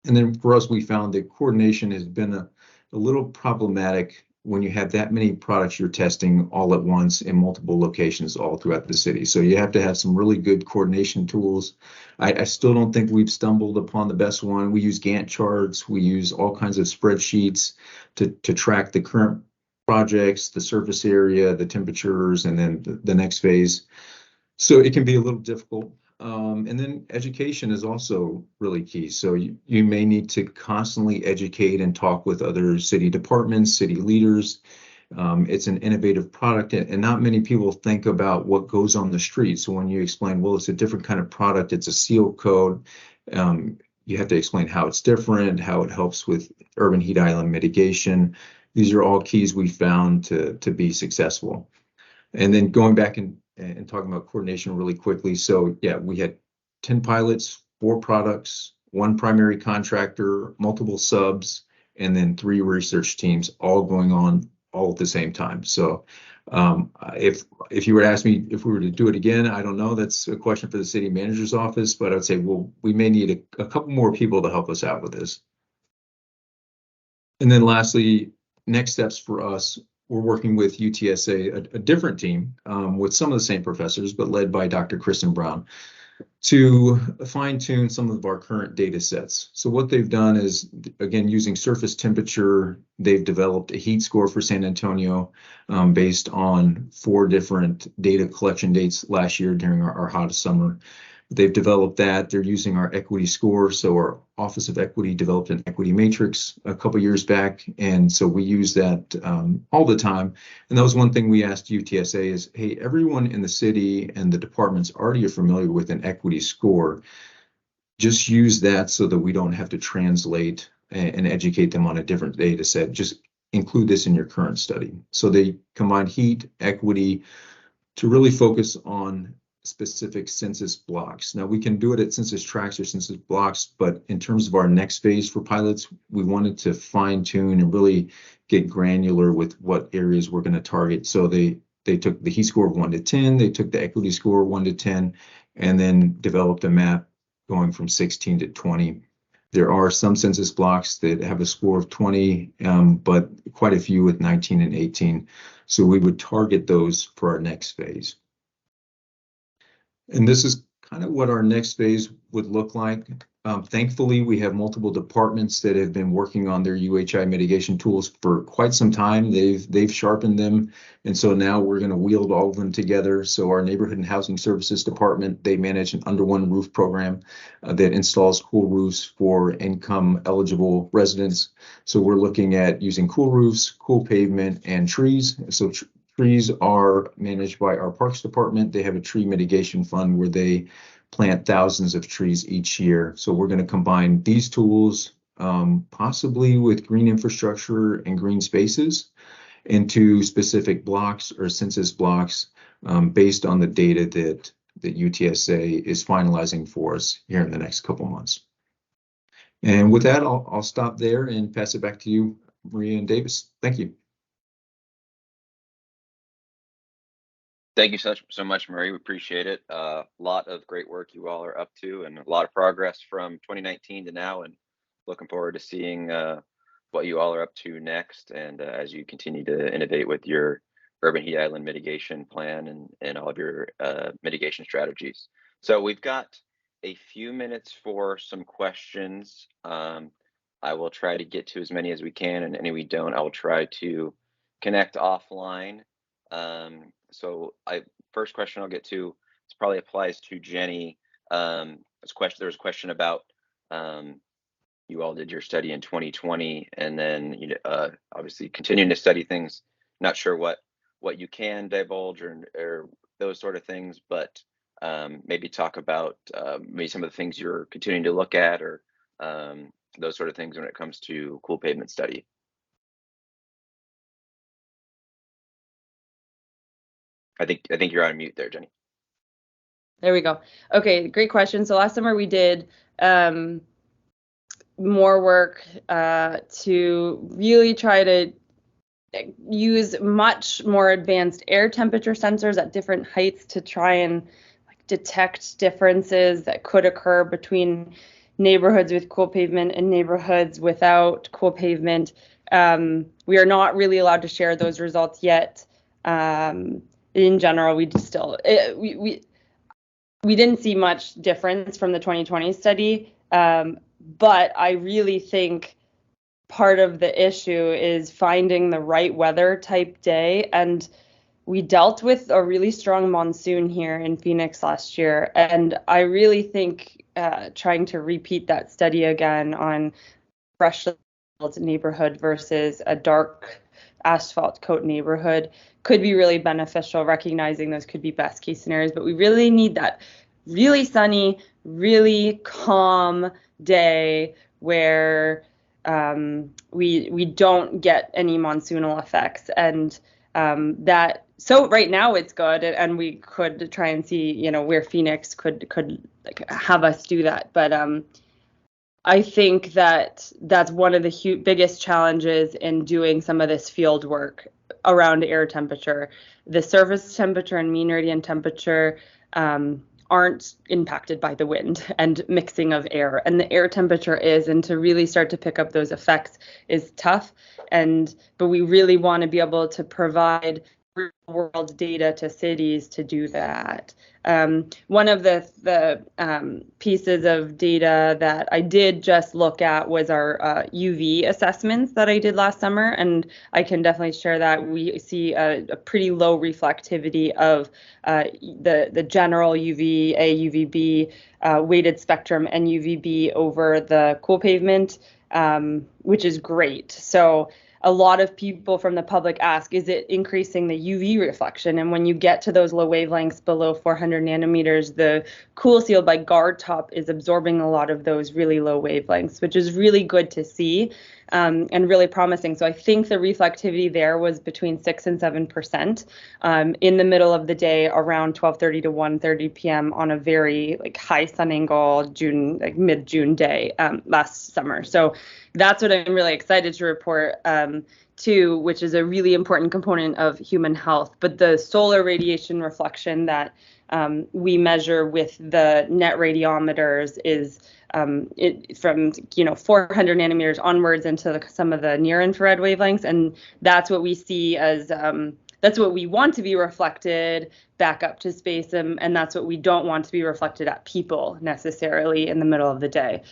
And then for us, we found that coordination has been a little problematic when you have that many products you're testing all at once in multiple locations all throughout the city. So you have to have some really good coordination tools. I still don't think we've stumbled upon the best one. We use Gantt charts. We use all kinds of spreadsheets to track the current projects, the surface area, the temperatures, and then the next phase. So it can be a little difficult. And then education is also really key. So you may need to constantly educate and talk with other city departments, city leaders. It's an innovative product, and not many people think about what goes on the street. So when you explain, well, it's a different kind of product, it's a seal coat, you have to explain how it's different, how it helps with urban heat island mitigation. These are all keys we found to be successful. And then going back and talking about coordination really quickly. So yeah, we had 10 pilots, 4 products, 1 primary contractor, multiple subs, and then 3 research teams all going on all at the same time. So if you were to ask me if we were to do it again, I don't know. That's a question for the city manager's office, but I'd say, well, we may need a couple more people to help us out with this. And then lastly, next steps for us. We're working with UTSA, a different team with some of the same professors, but led by Dr. Kristen Brown, to fine tune some of our current data sets. So what they've done is, again, using surface temperature, they've developed a heat score for San Antonio based on 4 different data collection dates last year during our hottest summer. They've developed that. They're using our equity score. So our Office of Equity developed an equity matrix a couple years back. And so we use that all the time. And that was one thing we asked UTSA is, hey, everyone in the city and the departments already are familiar with an equity score. Just use that so that we don't have to translate and educate them on a different data set. Just include this in your current study. So they combined heat, equity to really focus on specific census blocks. Now we can do it at census tracts or census blocks, but in terms of our next phase for pilots, we wanted to fine tune and really get granular with what areas we're going to target. So they took the heat score of 1 to 10, they took the equity score 1 to 10, and then developed a map going from 16 to 20. There are some census blocks that have a score of 20, but quite a few with 19 and 18. So we would target those for our next phase. And this is kind of what our next phase would look like. Thankfully, we have multiple departments that have been working on their UHI mitigation tools for quite some time. They've sharpened them, and so now we're going to wield all of them together. So our Neighborhood and Housing Services Department, they manage an under one roof program that installs cool roofs for income eligible residents. So we're looking at using cool roofs, cool pavement, and trees. So trees are managed by our Parks Department. They have a tree mitigation fund where they plant thousands of trees each year. So we're going to combine these tools, possibly with green infrastructure and green spaces, into specific blocks or census blocks based on the data that UTSA is finalizing for us here in the next couple months. And with that, I'll stop there and pass it back to you, Maria and Davis. Thank you.
Thank you so much, Marie. We appreciate it. A lot of great work you all are up to, and a lot of progress from 2019 to now, and looking forward to seeing what you all are up to next, and as you continue to innovate with your urban heat island mitigation plan and all of your mitigation strategies. So we've got a few minutes for some questions. I will try to get to as many as we can, and any we don't, I will try to connect offline. So first question I'll get to, this probably applies to Jenny. There was a question about you all did your study in 2020, and then obviously continuing to study things. Not sure what you can divulge or those sort of things, but maybe talk about maybe some of the things you're continuing to look at, or those sort of things when it comes to cool pavement study. I think you're on mute there, Jenny.
There we go. Okay, great question. So last summer we did more work to really try to use much more advanced air temperature sensors at different heights to try and detect differences that could occur between neighborhoods with cool pavement and neighborhoods without cool pavement. We are not really allowed to share those results yet. In general, we didn't see much difference from the 2020 study, but I really think part of the issue is finding the right weather type day. And we dealt with a really strong monsoon here in Phoenix last year, and I really think trying to repeat that study again on freshly built neighborhood versus a dark asphalt coat neighborhood could be really beneficial, recognizing those could be best case scenarios, but we really need that really sunny, really calm day where we don't get any monsoonal effects. And so right now it's good, and we could try and see, where Phoenix could have us do that. But I think that's one of the biggest challenges in doing some of this field work around air temperature. The surface temperature and mean radiant temperature aren't impacted by the wind and mixing of air, and the air temperature is, and to really start to pick up those effects is tough. But we really want to be able to provide real world data to cities to do that. One of the pieces of data that I did just look at was our UV assessments that I did last summer, and I can definitely share that. We see a pretty low reflectivity of the general UVA, UVB, weighted spectrum, and UVB over the cool pavement, which is great. So a lot of people from the public ask, is it increasing the UV reflection? And when you get to those low wavelengths below 400 nanometers, the cool seal by guard top is absorbing a lot of those really low wavelengths, which is really good to see and really promising. So I think the reflectivity there was between 6 and 7% in the middle of the day, around 12:30 to 1:30 p.m. on a very high sun angle mid-June day last summer. So that's what I'm really excited to report too, which is a really important component of human health. But the solar radiation reflection that we measure with the net radiometers is from 400 nanometers onwards into some of the near infrared wavelengths, and that's what we see as that's what we want to be reflected back up to space, and that's what we don't want to be reflected at people necessarily in the middle of the day.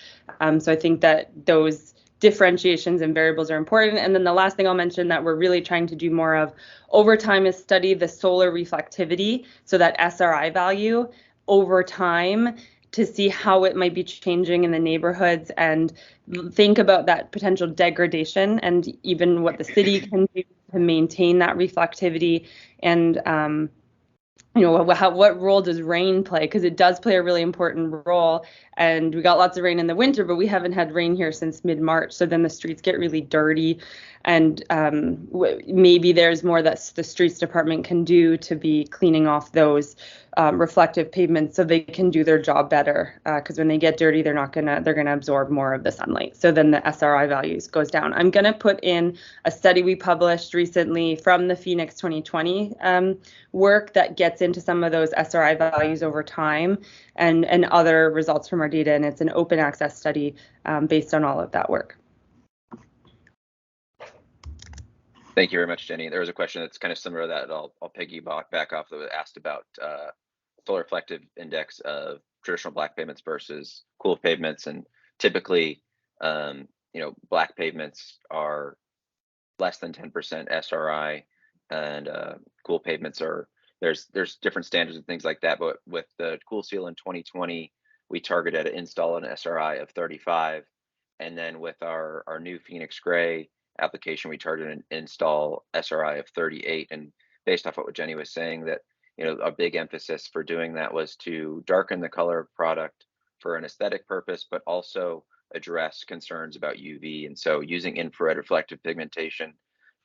So I think that those differentiations and variables are important. And then the last thing I'll mention that we're really trying to do more of over time is study the solar reflectivity, so that SRI value over time, to see how it might be changing in the neighborhoods and think about that potential degradation and even what the city can do to maintain that reflectivity. And what role does rain play? Because it does play a really important role. And we got lots of rain in the winter, but we haven't had rain here since mid-March. So then the streets get really dirty. And maybe there's more that the streets department can do to be cleaning off those reflective pavements so they can do their job better. Because when they get dirty, they're gonna absorb more of the sunlight. So then the SRI values goes down. I'm gonna put in a study we published recently from the Phoenix 2020 work that gets into some of those SRI values over time and other results from our data. And it's an open access study based on all of that work.
Thank you very much, Jenny. There was a question that's kind of similar to that. I'll piggyback back off that was asked about solar reflective index of traditional black pavements versus cool pavements. And typically, black pavements are less than 10% SRI, and cool pavements are, there's different standards and things like that. But with the Cool Seal in 2020, we targeted an install an SRI of 35. And then with our new Phoenix Gray application, we targeted an install SRI of 38. And based off what Jenny was saying, that a big emphasis for doing that was to darken the color of product for an aesthetic purpose, but also address concerns about UV. And so using infrared reflective pigmentation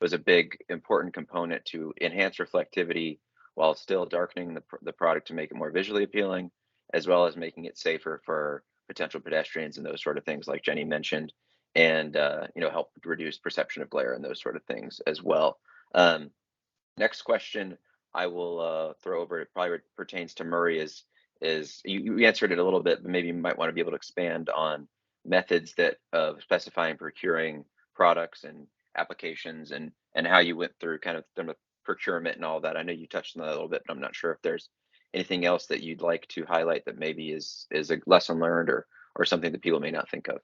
was a big important component to enhance reflectivity while still darkening the product to make it more visually appealing, as well as making it safer for potential pedestrians and those sort of things like Jenny mentioned, and help reduce perception of glare and those sort of things as well. Next question I will throw over, it probably pertains to Murray, is you answered it a little bit, but maybe you might want to be able to expand on methods that of specifying procuring products and applications, and how you went through kind of the procurement and all that. I know you touched on that a little bit, but I'm not sure if there's anything else that you'd like to highlight that maybe is a lesson learned or something that people may not think of.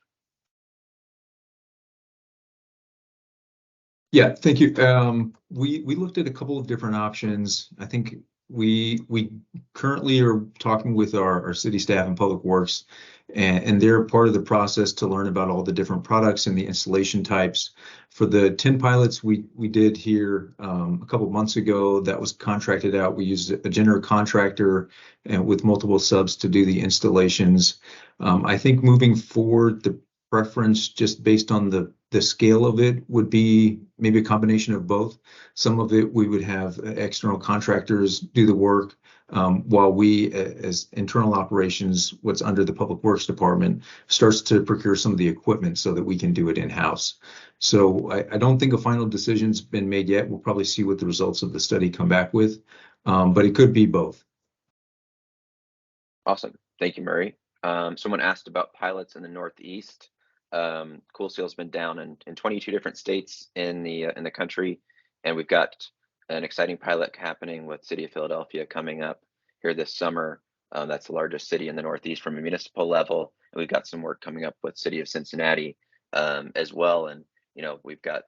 Yeah, thank you. We looked at a couple of different options. I think we currently are talking with our city staff and public works, and they're part of the process to learn about all the different products and the installation types. For the 10 pilots we did here a couple of months ago, that was contracted out. We used a general contractor and with multiple subs to do the installations. I think moving forward, the preference just based on the scale of it would be maybe a combination of both. Some of it we would have external contractors do the work, while we as internal operations, what's under the public works department, starts to procure some of the equipment so that we can do it in-house. So I don't think a final decision's been made yet. We'll probably see what the results of the study come back with, but it could be both.
Awesome. Thank you, Murray. Someone asked about pilots in the Northeast. Cool Seal's been down in 22 different states in the country, and we've got an exciting pilot happening with City of Philadelphia coming up here this summer. That's the largest city in the Northeast from a municipal level, and we've got some work coming up with City of Cincinnati as well. And we've got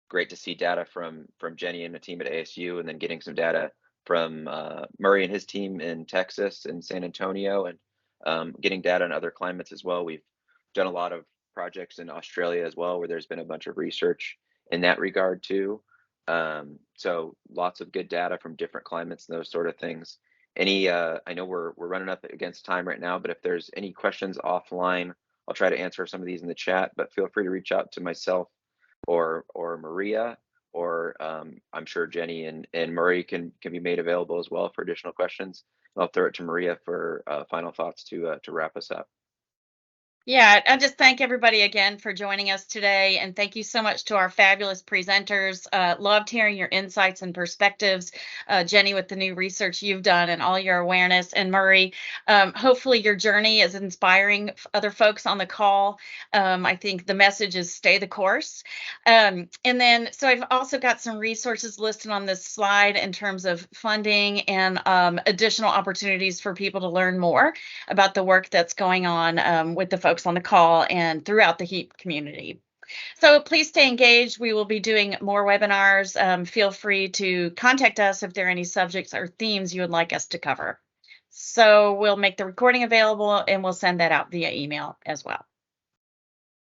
great to see data from Jenny and the team at ASU, and then getting some data from Murray and his team in Texas and San Antonio, and getting data in other climates as well. We've done a lot of projects in Australia as well, where there's been a bunch of research in that regard too. So lots of good data from different climates and those sort of things. I know we're running up against time right now, but if there's any questions offline, I'll try to answer some of these in the chat, but feel free to reach out to myself or Maria, or I'm sure Jenny and Murray can be made available as well for additional questions. I'll throw it to Maria for final thoughts to wrap us up.
Yeah, I just thank everybody again for joining us today. And thank you so much to our fabulous presenters. Loved hearing your insights and perspectives, Jenny, with the new research you've done and all your awareness. And Murray, hopefully your journey is inspiring other folks on the call. I think the message is stay the course. And then, so I've also got some resources listed on this slide in terms of funding and additional opportunities for people to learn more about the work that's going on with the folks on the call and throughout the HEAP community. So please stay engaged. We will be doing more webinars. Feel free to contact us if there are any subjects or themes you would like us to cover. So we'll make the recording available and we'll send that out via email as well.